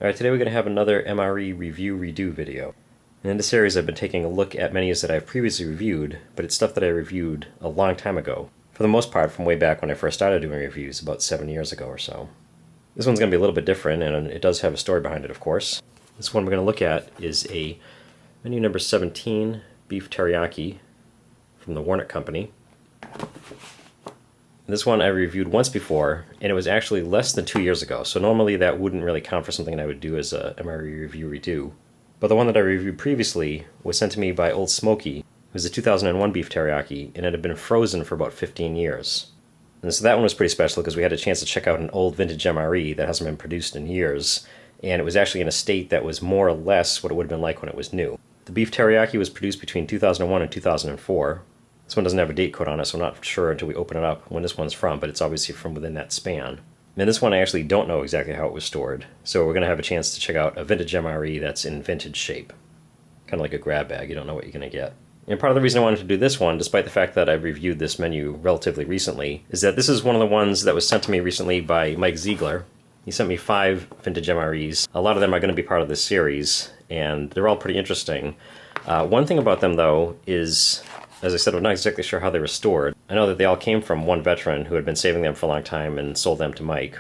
Alright, today we're going to have another MRE Review Redo video. And in this series I've been taking a look at menus that I've previously reviewed, but it's stuff that I reviewed a long time ago. For the most part from way back when I first started doing reviews, about 7 years ago or so. This one's going to be a little bit different, and it does have a story behind it, of course. This one we're going to look at is a menu number 17, Beef Teriyaki, from the Warnock Company. This one I reviewed once before, and it was actually less than 2 years ago, so normally that wouldn't really count for something that I would do as a MRE Review Redo. But the one that I reviewed previously was sent to me by Old Smoky. It was a 2001 Beef Teriyaki, and it had been frozen for about 15 years. And so that one was pretty special because we had a chance to check out an old vintage MRE that hasn't been produced in years, and it was actually in a state that was more or less what it would have been like when it was new. The Beef Teriyaki was produced between 2001 and 2004. This one doesn't have a date code on it, so I'm not sure until we open it up when this one's from, but it's obviously from within that span. And this one I actually don't know exactly how it was stored, so we're going to have a chance to check out a vintage MRE that's in vintage shape. Kind of like a grab bag, you don't know what you're going to get. And part of the reason I wanted to do this one, despite the fact that I've reviewed this menu relatively recently, is that this is one of the ones that was sent to me recently by Mike Ziegler. He sent me 5 vintage MREs. A lot of them are going to be part of this series, and they're all pretty interesting. One thing about them, though, is, as I said, I'm not exactly sure how they were stored. I know that they all came from one veteran who had been saving them for a long time and sold them to Mike.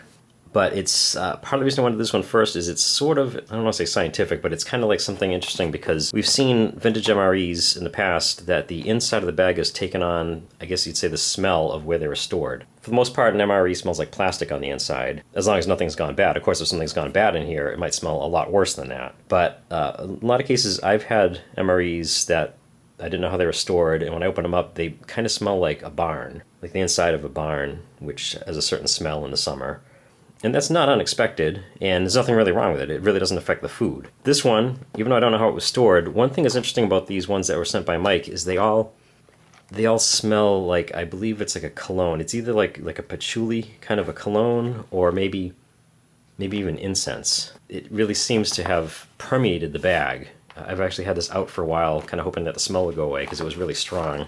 But it's part of the reason I wanted this one first is it's sort of, I don't want to say scientific, but it's kind of like something interesting because we've seen vintage MREs in the past that the inside of the bag has taken on, I guess you'd say, the smell of where they were stored. For the most part, an MRE smells like plastic on the inside, as long as nothing's gone bad. Of course, if something's gone bad in here, it might smell a lot worse than that. But a lot of cases, I've had MREs that I didn't know how they were stored, and when I open them up, they kind of smell like a barn, like the inside of a barn, which has a certain smell in the summer. And that's not unexpected, and there's nothing really wrong with it. It really doesn't affect the food. This one, even though I don't know how it was stored, one thing that's interesting about these ones that were sent by Mike is they all smell like, I believe it's like a cologne. It's either like a patchouli kind of a cologne, or maybe even incense. It really seems to have permeated the bag. I've actually had this out for a while, kind of hoping that the smell would go away because it was really strong. And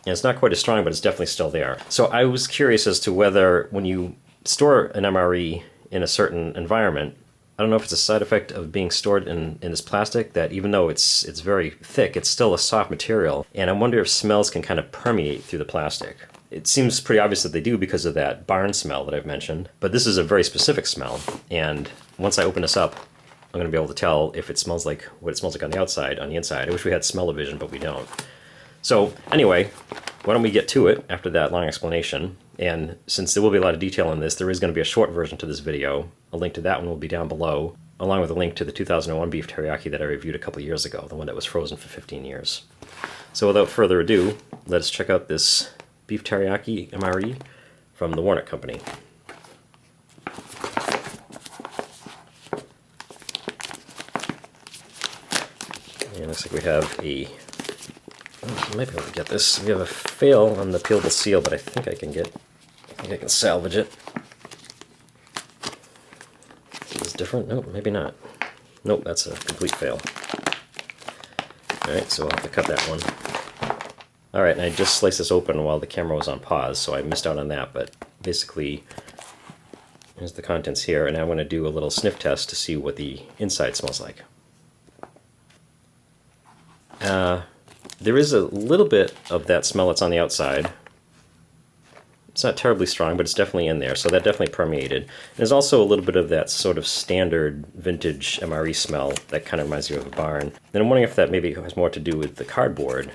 it's not quite as strong, but it's definitely still there. So I was curious as to whether when you store an MRE in a certain environment, I don't know if it's a side effect of being stored in this plastic, that even though it's very thick, it's still a soft material, and I wonder if smells can kind of permeate through the plastic. It seems pretty obvious that they do because of that barn smell that I've mentioned, but this is a very specific smell, and once I open this up, I'm going to be able to tell if it smells like what it smells like on the outside, on the inside. I wish we had smell-o-vision, but we don't. So anyway, why don't we get to it after that long explanation. And since there will be a lot of detail in this, there is going to be a short version to this video. A link to that one will be down below, along with a link to the 2001 Beef Teriyaki that I reviewed a couple years ago, the one that was frozen for 15 years. So without further ado, let's check out this Beef Teriyaki MRE from the Warnock Company. And it looks like we have a, I might be able to get this. We have a fail on the peelable seal, but I think I can salvage it. Is this different? Nope, maybe not. Nope, that's a complete fail. Alright, so I'll have to cut that one. Alright, and I just sliced this open while the camera was on pause, so I missed out on that, but basically, here's the contents here, and I'm going to do a little sniff test to see what the inside smells like. There is a little bit of that smell that's on the outside. It's not terribly strong, but it's definitely in there, so that definitely permeated. There's also a little bit of that sort of standard vintage MRE smell that kind of reminds you of a barn. And I'm wondering if that maybe has more to do with the cardboard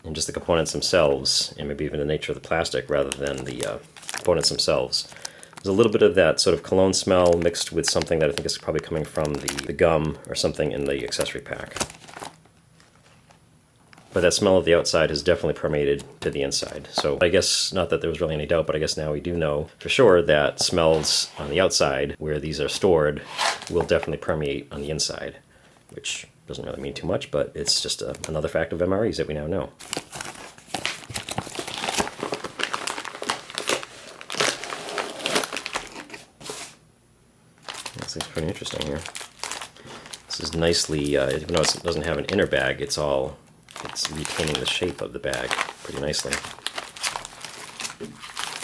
and just the components themselves, and maybe even the nature of the plastic rather than the components themselves. There's a little bit of that sort of cologne smell mixed with something that I think is probably coming from the gum or something in the accessory pack. But that smell of the outside has definitely permeated to the inside. So I guess, not that there was really any doubt, but I guess now we do know for sure that smells on the outside, where these are stored, will definitely permeate on the inside, which doesn't really mean too much, but it's just another fact of MREs that we now know. This looks pretty interesting here. This is nicely, even though it doesn't have an inner bag, it's retaining the shape of the bag pretty nicely.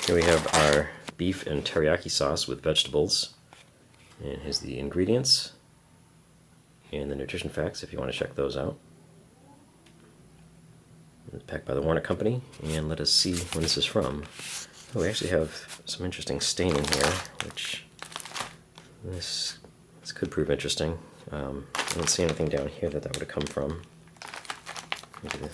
Here we have our beef and teriyaki sauce with vegetables. And here's the ingredients and the nutrition facts if you want to check those out. It's packed by the Warner Company, and let us see when this is from. Oh, we actually have some interesting staining here, which this could prove interesting. I don't see anything down here that would have come from. Maybe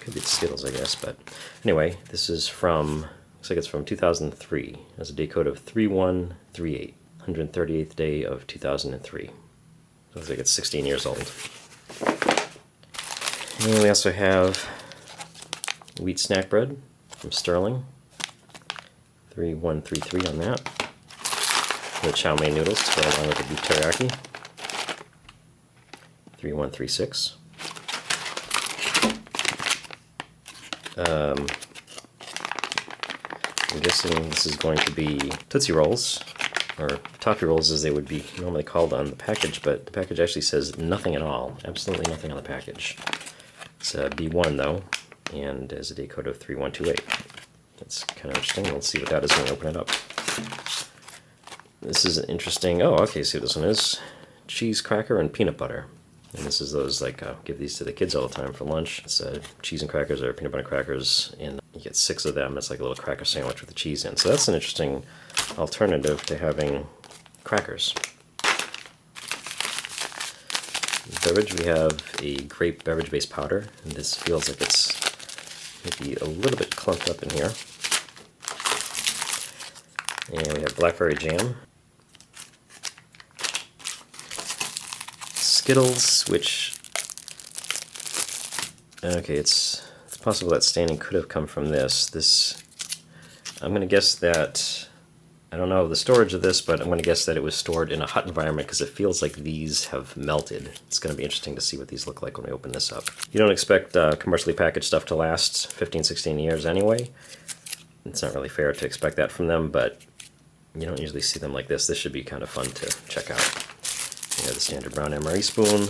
could be the Skittles, I guess, but anyway, this is from, looks like it's from 2003. It has a day code of 3138, 138th day of 2003. Looks like it's 16 years old. And we also have wheat snack bread from Sterling, 3133 on that. The chow mein noodles to go along with the beef teriyaki, 3136. I'm guessing this is going to be Tootsie Rolls, or Toffee Rolls as they would be normally called on the package, but the package actually says nothing at all, absolutely nothing on the package. It's B1 though, and has a day code of 3128. That's kind of interesting. Let's see what that is when we open it up. This is an interesting, oh okay, see what this one is. Cheese cracker and peanut butter. And this is those, like, give these to the kids all the time for lunch. It's cheese and crackers or peanut butter crackers, and you get 6 of them. It's like a little cracker sandwich with the cheese in. So that's an interesting alternative to having crackers. Beverage, we have a grape beverage-based powder, and this feels like it's maybe a little bit clumped up in here. And we have blackberry jam. Skittles, which, okay, it's possible that staining could have come from this. I'm going to guess that, I don't know the storage of this, but I'm going to guess that it was stored in a hot environment because it feels like these have melted. It's going to be interesting to see what these look like when we open this up. You don't expect commercially packaged stuff to last 15, 16 years anyway. It's not really fair to expect that from them, but you don't usually see them like this. This should be kind of fun to check out. We have the standard brown MRE spoon.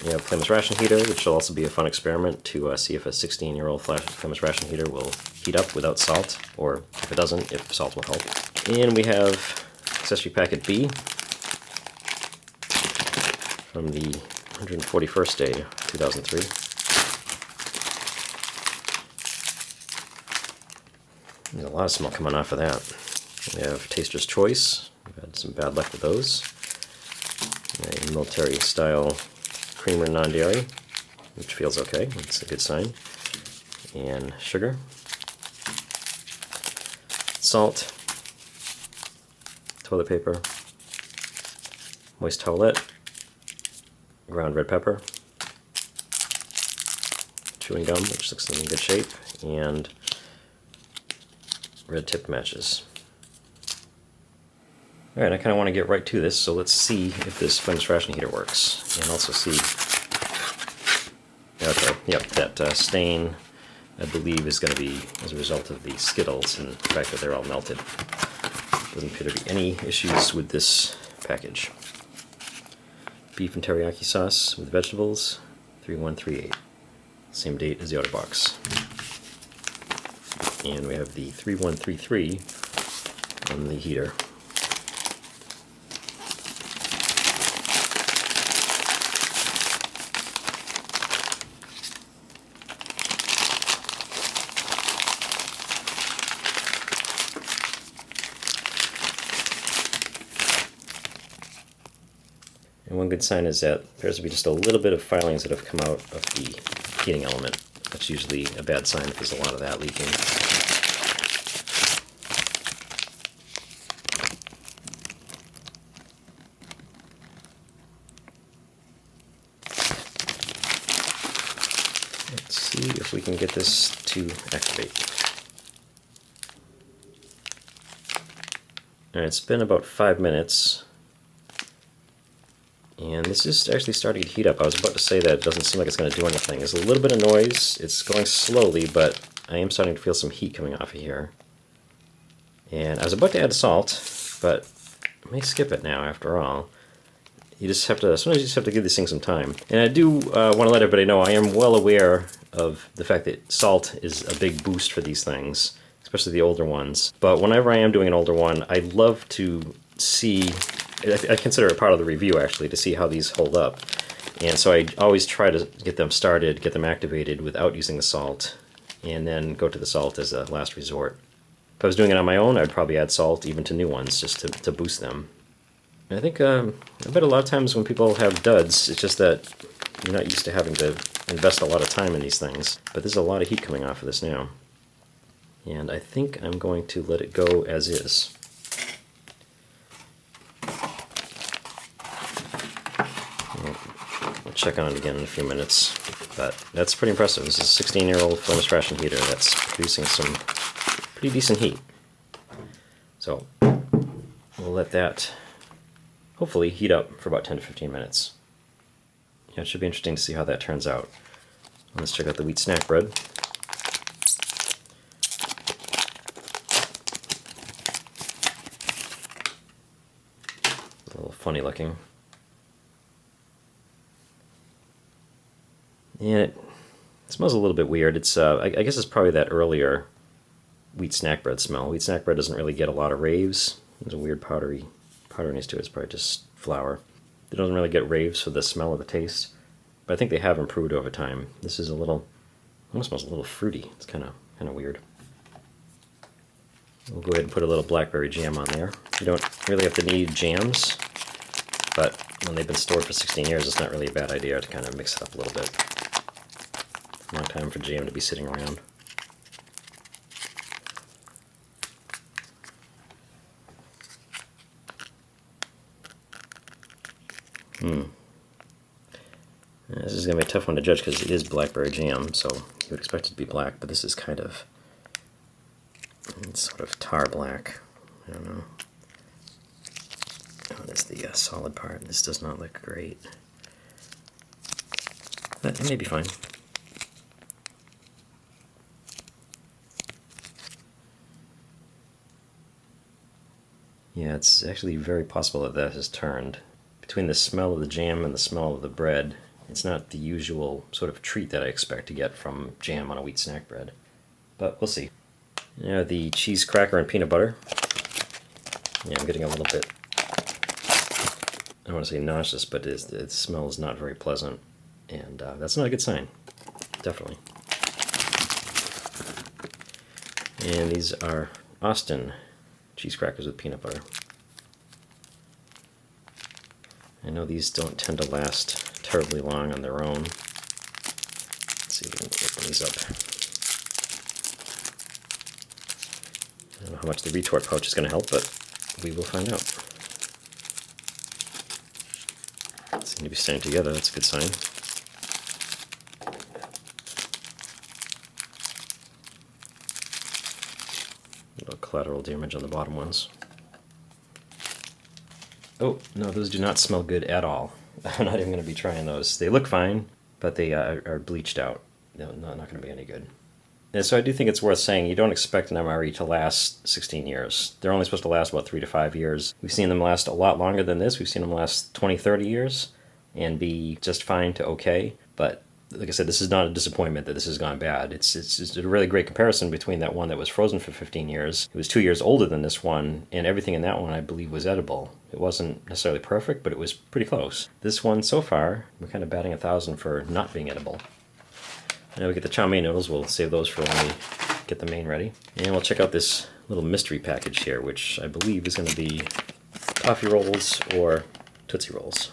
We have flameless ration heater, which will also be a fun experiment to see if a 16-year-old flameless ration heater will heat up without salt, or if it doesn't, if salt will help. And we have accessory packet B from the 141st day, 2003. There's a lot of smell coming off of that. We have Taster's Choice. We've had some bad luck with those. A military-style creamer non-dairy, which feels okay. That's a good sign. And sugar. Salt. Toilet paper. Moist towelette. Ground red pepper. Chewing gum, which looks in good shape. And red tip matches. Alright, I kind of want to get right to this, so let's see if this flameless ration heater works. And also see, okay, yep, that stain, I believe, is going to be as a result of the Skittles and the fact that they're all melted. Doesn't appear to be any issues with this package. Beef and teriyaki sauce with vegetables, 3138. Same date as the other box. And we have the 3133 on the heater. And one good sign is that there appears to be just a little bit of filings that have come out of the heating element. That's usually a bad sign if there's a lot of that leaking. Let's see if we can get this to activate. Alright, it's been about 5 minutes. And this is actually starting to heat up. I was about to say that it doesn't seem like it's going to do anything. There's a little bit of noise. It's going slowly, but I am starting to feel some heat coming off of here. And I was about to add salt, but I may skip it now after all. You just have to, sometimes you just have to give these things some time. And I do want to let everybody know I am well aware of the fact that salt is a big boost for these things, especially the older ones. But whenever I am doing an older one, I love to see, I consider it part of the review actually, to see how these hold up. And so I always try to get them started, get them activated without using the salt, and then go to the salt as a last resort. If I was doing it on my own, I'd probably add salt even to new ones just to boost them. And I think, I bet a lot of times when people have duds, it's just that you're not used to having to invest a lot of time in these things. But there's a lot of heat coming off of this now. And I think I'm going to let it go as is. We'll check on it again in a few minutes. But that's pretty impressive. This is a 16-year-old furnace ration heater that's producing some pretty decent heat. So we'll let that hopefully heat up for about 10 to 15 minutes. Yeah, it should be interesting to see how that turns out. Let's check out the wheat snack bread. A little funny looking. And it smells a little bit weird. It's I guess it's probably that earlier wheat snack bread smell. Wheat snack bread doesn't really get a lot of raves. There's a weird powderiness to it. It's probably just flour. It doesn't really get raves for the smell or the taste, but I think they have improved over time. This is almost smells a little fruity. It's kind of weird. We'll go ahead and put a little blackberry jam on there. You don't really have to need jams, but when they've been stored for 16 years, it's not really a bad idea to kind of mix it up a little bit. Long time for jam to be sitting around. This is going to be a tough one to judge because it is blackberry jam, so you would expect it to be black, but this is kind of sort of tar black. I don't know. Oh, that's the solid part. This does not look great. But it may be fine. Yeah, it's actually very possible that that has turned. Between the smell of the jam and the smell of the bread, it's not the usual sort of treat that I expect to get from jam on a wheat snack bread. But we'll see. Now the cheese cracker and peanut butter. Yeah, I'm getting a little bit, I don't want to say nauseous, but it smells not very pleasant. And that's not a good sign, definitely. And these are Austin cheese crackers with peanut butter. I know these don't tend to last terribly long on their own. Let's see if we can open these up. I don't know how much the retort pouch is going to help, but we will find out. They seem to be staying together, that's a good sign. A little collateral damage on the bottom ones. Oh, no, those do not smell good at all. I'm not even going to be trying those. They look fine, but they are bleached out. They're not going to be any good. And so I do think it's worth saying you don't expect an MRE to last 16 years. They're only supposed to last about 3 to 5 years. We've seen them last a lot longer than this. We've seen them last 20, 30 years and be just fine to okay. But like I said, this is not a disappointment that this has gone bad. It's just a really great comparison between that one that was frozen for 15 years. It was 2 years older than this one, and everything in that one I believe was edible. It wasn't necessarily perfect, but it was pretty close. This one so far, we're kind of batting 1,000 for not being edible. Now we get the chow mein noodles. We'll save those for when we get the main ready. And we'll check out this little mystery package here, which I believe is going to be toffee rolls or Tootsie Rolls.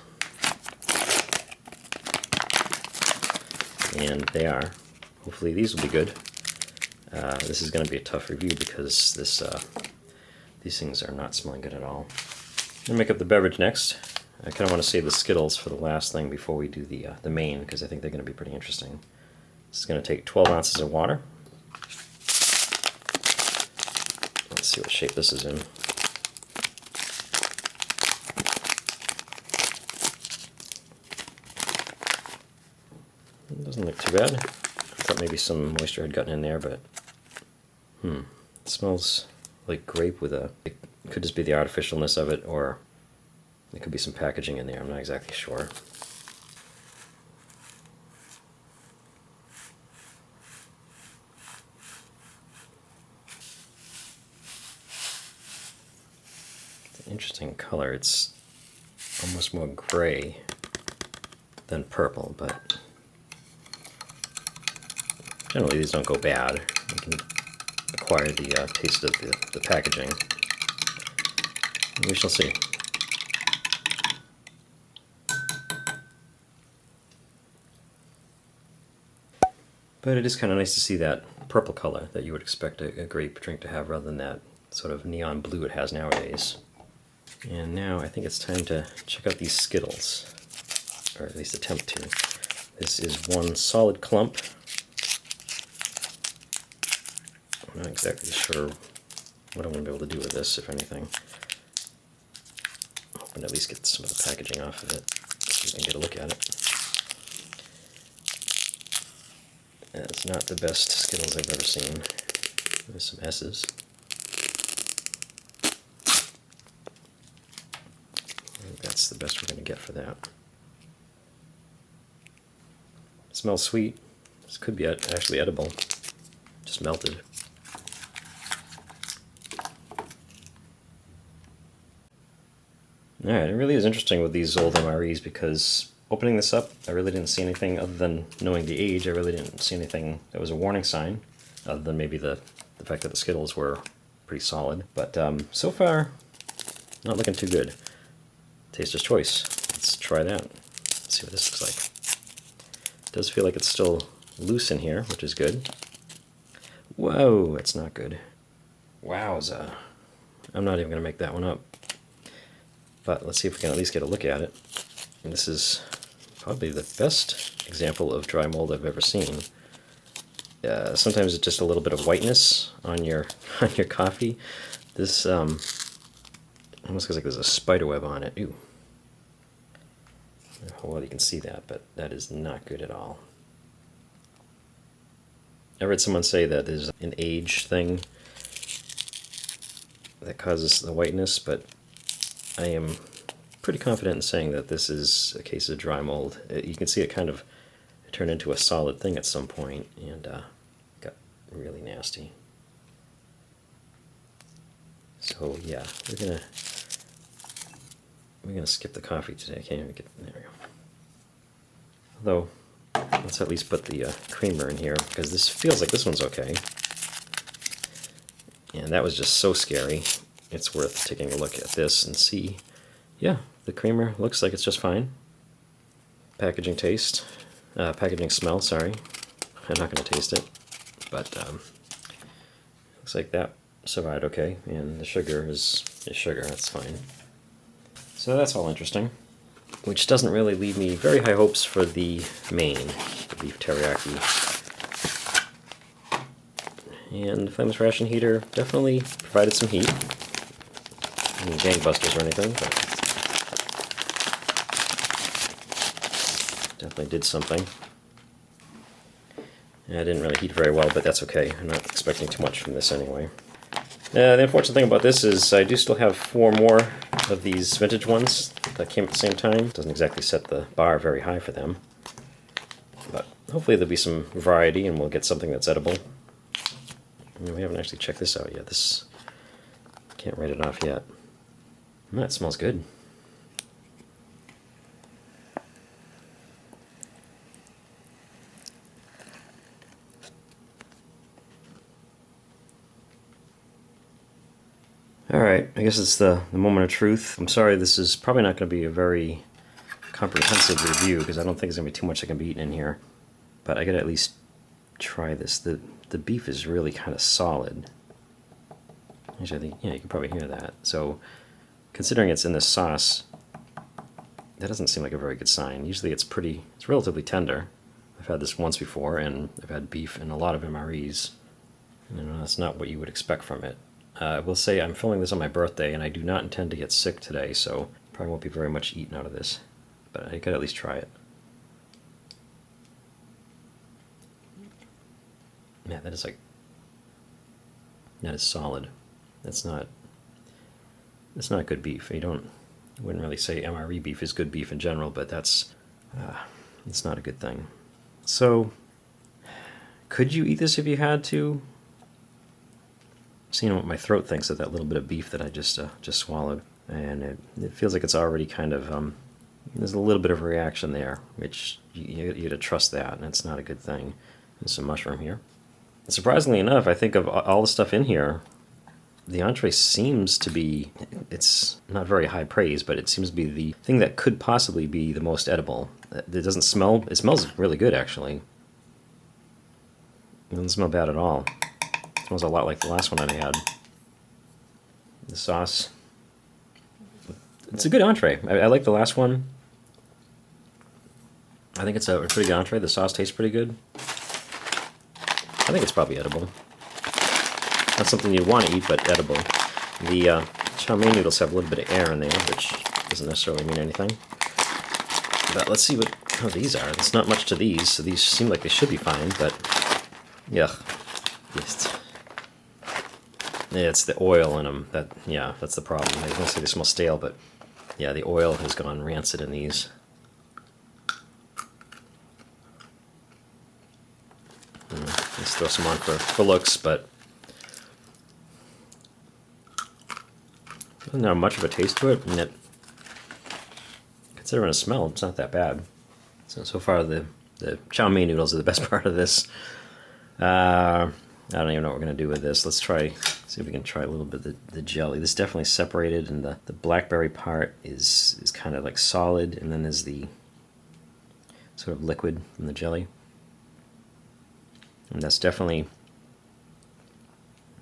And they are. Hopefully these will be good. This is going to be a tough review because these things are not smelling good at all. I'm going to make up the beverage next. I kind of want to save the Skittles for the last thing before we do the main, because I think they're going to be pretty interesting. This is going to take 12 ounces of water. Let's see what shape this is in. It doesn't look too bad. I thought maybe some moisture had gotten in there, but it smells like grape with it could just be the artificialness of it, or it could be some packaging in there. I'm not exactly sure. interesting color. It's almost more gray than purple, but generally these don't go bad. You can acquire the taste of the packaging. We shall see. But it is kind of nice to see that purple color that you would expect a grape drink to have rather than that sort of neon blue it has nowadays. And now I think it's time to check out these Skittles, or at least attempt to. This is one solid clump. I'm not exactly sure what I'm going to be able to do with this, if anything. I'm hoping to at least get some of the packaging off of it so you can get a look at it. It's not the best Skittles I've ever seen. There's some S's. I think that's the best we're going to get for that. It smells sweet. This could be actually edible. Just melted. Alright, it really is interesting with these old MREs because opening this up, I really didn't see anything other than knowing the age. I really didn't see anything that was a warning sign, other than maybe the fact that the Skittles were pretty solid. But so far, not looking too good. Taster's choice. Let's try that. Let's see what this looks like. It does feel like it's still loose in here, which is good. Whoa, it's not good. Wowza. I'm not even going to make that one up. But let's see if we can at least get a look at it. And this is probably the best example of dry mold I've ever seen. Sometimes it's just a little bit of whiteness on your coffee. This almost looks like there's a spider web on it. Ooh. I don't know how well you can see that, but that is not good at all. I read someone say that there's an age thing that causes the whiteness, but I am pretty confident in saying that this is a case of dry mold. You can see it kind of turned into a solid thing at some point and got really nasty. So yeah, we're gonna skip the coffee today. I can't even get there. We go. Although let's at least put the creamer in here because this feels like this one's okay. And that was just so scary. It's worth taking a look at this and see. Yeah, the creamer looks like it's just fine. Packaging smell, sorry. I'm not going to taste it, but looks like that survived okay, and the sugar is sugar, that's fine. So that's all interesting, which doesn't really leave me very high hopes for the main, the beef teriyaki. And the flameless ration heater definitely provided some heat. Any gangbusters or anything, but definitely did something. Yeah, I didn't really heat very well, but that's okay. I'm not expecting too much from this anyway. The unfortunate thing about this is I do still have 4 more of these vintage ones that came at the same time. Doesn't exactly set the bar very high for them. But hopefully there'll be some variety and we'll get something that's edible. We haven't actually checked this out yet. This can't write it off yet. That smells good. Alright, I guess it's the moment of truth. I'm sorry, this is probably not going to be a very comprehensive review because I don't think there's going to be too much that can be eaten in here. But I gotta at least try this. The beef is really kind of solid. Actually, I think, yeah, you can probably hear that. So, considering it's in this sauce, that doesn't seem like a very good sign. Usually it's relatively tender. I've had this once before, and I've had beef in a lot of MREs. And that's not what you would expect from it. I will say I'm filming this on my birthday, and I do not intend to get sick today, so probably won't be very much eaten out of this. But I could at least try it. Yeah, that is solid. That's not good beef. Wouldn't really say MRE beef is good beef in general, but it's not a good thing. So, could you eat this if you had to? Seeing what my throat thinks of that little bit of beef that I just swallowed. And it feels like it's already kind of, there's a little bit of a reaction there, which you gotta trust that, and it's not a good thing. There's some mushroom here. Surprisingly enough, I think of all the stuff in here, the entree seems to be, it's not very high praise, but it seems to be the thing that could possibly be the most edible. It doesn't smell, it smells really good actually. It doesn't smell bad at all. It smells a lot like the last one I had. The sauce, it's a good entree. I like the last one. I think it's a pretty good entree. The sauce tastes pretty good. I think it's probably edible. Not something you want to eat, but edible. The chow mein noodles have a little bit of air in there, which doesn't necessarily mean anything. But let's see how these are. There's not much to these, so these seem like they should be fine, but yeah, it's the oil in them. That's the problem. I was going to say they smell stale, but yeah, the oil has gone rancid in these. Let's throw some on for looks, but doesn't have much of a taste to it, and it, considering the smell, it's not that bad. So far, the chow mein noodles are the best part of this. I don't even know what we're going to do with this. Let's see if we can try a little bit of the jelly. This is definitely separated, and the blackberry part is kind of like solid, and then there's the sort of liquid from the jelly. And that's definitely,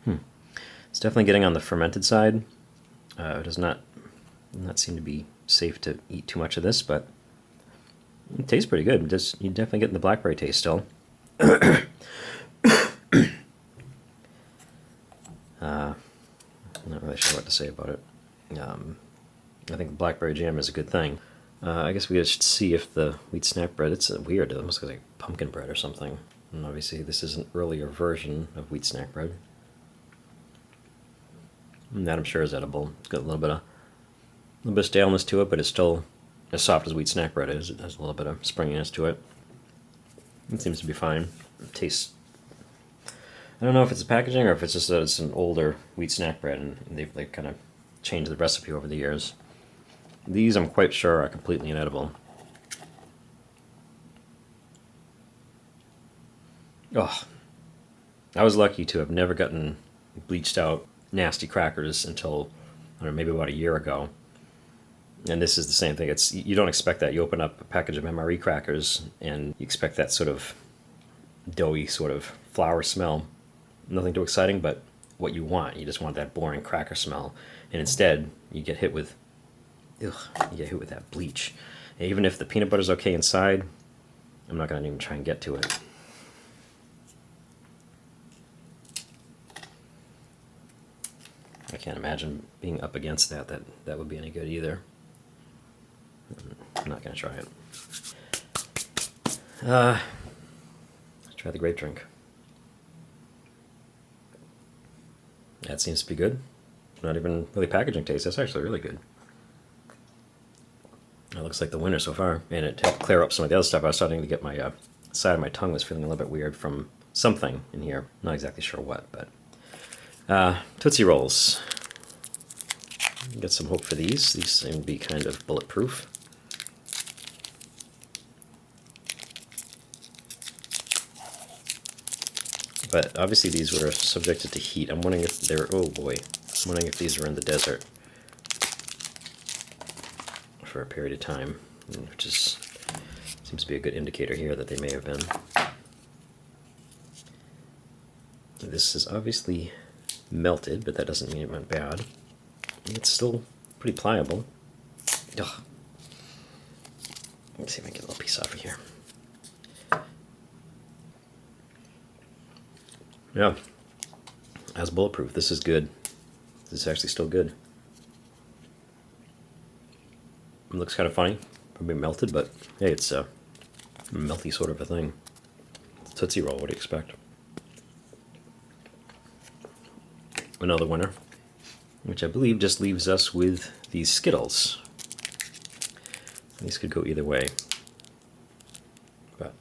it's definitely getting on the fermented side. It does not seem to be safe to eat too much of this, but it tastes pretty good. You definitely get the blackberry taste still. I'm not really sure what to say about it. I think blackberry jam is a good thing. I guess we should see if the wheat snack bread, it's weird, it almost looks like pumpkin bread or something. And obviously this is an earlier version of wheat snack bread. And that I'm sure is edible. It's got a little bit of staleness to it, but it's still as soft as wheat snack bread is. It has a little bit of springiness to it. It seems to be fine. It tastes, I don't know if it's the packaging or if it's just that it's an older wheat snack bread and they've kind of changed the recipe over the years. These I'm quite sure are completely inedible. Oh, I was lucky to have never gotten bleached out nasty crackers until, I don't know, maybe about a year ago. And this is the same thing. You don't expect that. You open up a package of MRE crackers and you expect that sort of doughy sort of flour smell. Nothing too exciting, but what you want. You just want that boring cracker smell. And instead, you get hit with that bleach. And even if the peanut butter's okay inside, I'm not going to even try and get to it. I can't imagine being up against that would be any good either. I'm not going to try it. Let's try the grape drink. That seems to be good. Not even really packaging taste. That's actually really good. That looks like the winner so far. And it helped clear up some of the other stuff. I was starting to get my side of my tongue was feeling a little bit weird from something in here. Not exactly sure what, but Tootsie Rolls. Get some hope for these. These seem to be kind of bulletproof. But obviously these were subjected to heat. I'm wondering if they're, oh boy, I'm wondering if these were in the desert for a period of time, which seems to be a good indicator here that they may have been. This is obviously melted, but that doesn't mean it went bad. It's still pretty pliable. Ugh. Let me see if I can get a little piece off of here. Yeah, as bulletproof. This is good. This is actually still good. It looks kind of funny, probably melted, but hey, it's a melty sort of a thing. It's a Tootsie Roll, what do you expect? Another winner, which I believe just leaves us with these Skittles. These could go either way, but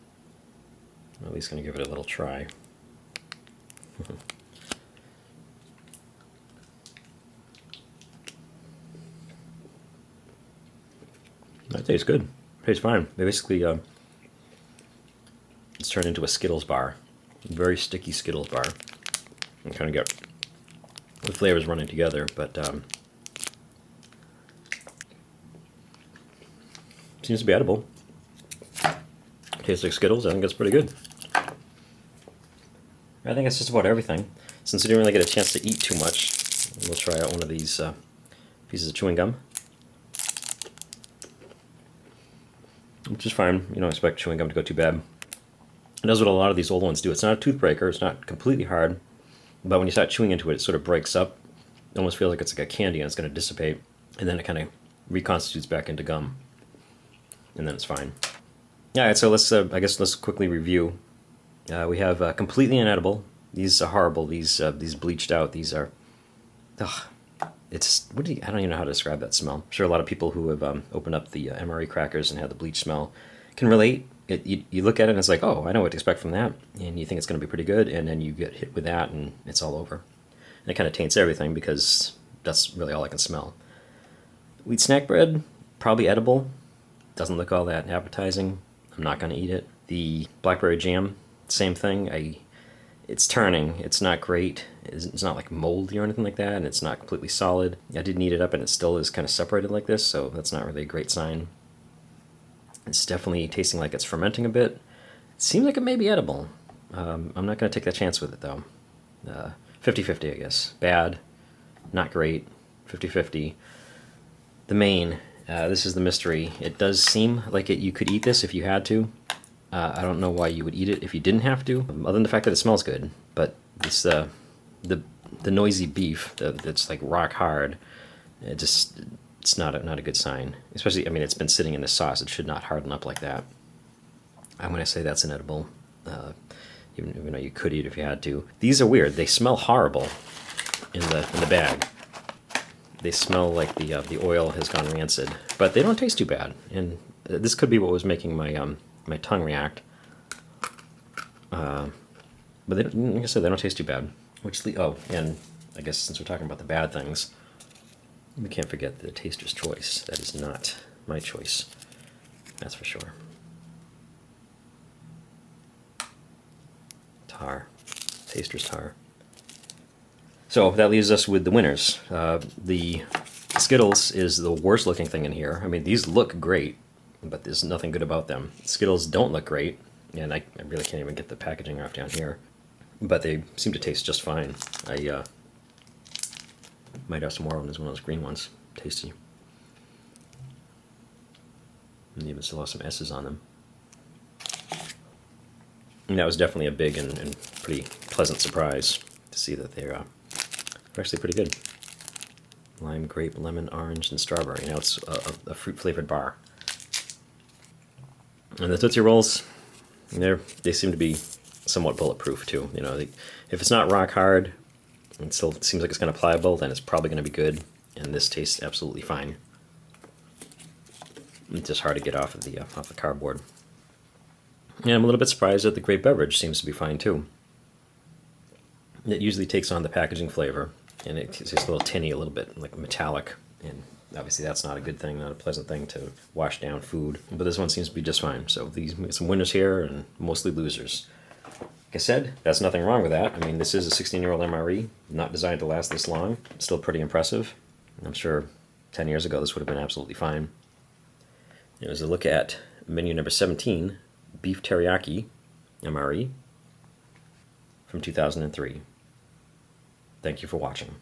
I'm at least going to give it a little try. That tastes good. Tastes fine. They basically, it's turned into a Skittles bar. Very sticky Skittles bar. You kind of get the flavors running together, but seems to be edible. Tastes like Skittles. I think it's pretty good. I think it's just about everything. Since we didn't really get a chance to eat too much, we'll try out one of these pieces of chewing gum. Which is fine. You don't expect chewing gum to go too bad. It does what a lot of these old ones do. It's not a toothbreaker. It's not completely hard. But when you start chewing into it, it sort of breaks up. It almost feels like it's like a candy and it's going to dissipate. And then it kind of reconstitutes back into gum. And then it's fine. All right, so let's quickly review. We have completely inedible. These are horrible. These bleached out. These are, ugh. It's I don't even know how to describe that smell. I'm sure a lot of people who have opened up the MRE crackers and had the bleach smell can relate. You look at it and it's like, oh, I know what to expect from that, and you think it's going to be pretty good, and then you get hit with that and it's all over. And it kind of taints everything because that's really all I can smell. Wheat snack bread, probably edible. Doesn't look all that appetizing. I'm not going to eat it. The blackberry jam, same thing. It's turning. It's not great. It's not like moldy or anything like that, and it's not completely solid. I did knead it up, and it still is kind of separated like this, so that's not really a great sign. It's definitely tasting like it's fermenting a bit. It seems like it may be edible. I'm not going to take that chance with it, though. 50-50, I guess. Bad, not great, 50-50. The main, this is the mystery. It does seem like you could eat this if you had to. I don't know why you would eat it if you didn't have to, other than the fact that it smells good. But this, the noisy beef that's like rock hard, it's not a good sign. Especially, I mean, it's been sitting in the sauce. It should not harden up like that. I'm going to say that's inedible, even though you could eat it if you had to. These are weird. They smell horrible in the bag. They smell like the oil has gone rancid, but they don't taste too bad. And this could be what was making my tongue react. But like I said, they don't taste too bad. And I guess since we're talking about the bad things, we can't forget the taster's choice. That is not my choice. That's for sure. Tar. Taster's tar. So that leaves us with the winners. The Skittles is the worst looking thing in here. I mean, these look great, but there's nothing good about them. Skittles don't look great, and I really can't even get the packaging off down here. But they seem to taste just fine. I might have some more of them as one of those green ones. Tasty. And even still have some S's on them. And that was definitely a big and pretty pleasant surprise to see that they're actually pretty good. Lime, grape, lemon, orange, and strawberry. Now it's a fruit-flavored bar. And the Tootsie Rolls, they seem to be somewhat bulletproof too. You know, if it's not rock hard, it still seems like it's kind of pliable, then it's probably going to be good. And this tastes absolutely fine. It's just hard to get off of the cardboard. And I'm a little bit surprised that the grape beverage seems to be fine too. It usually takes on the packaging flavor, and it's just a little tinny, a little bit like metallic, and obviously that's not a good thing, not a pleasant thing to wash down food. But this one seems to be just fine. So these some winners here and mostly losers. Like I said, that's nothing wrong with that. I mean, this is a 16-year-old MRE, not designed to last this long. Still pretty impressive. I'm sure 10 years ago this would have been absolutely fine. It was a look at menu number 17, Beef Teriyaki MRE from 2003. Thank you for watching.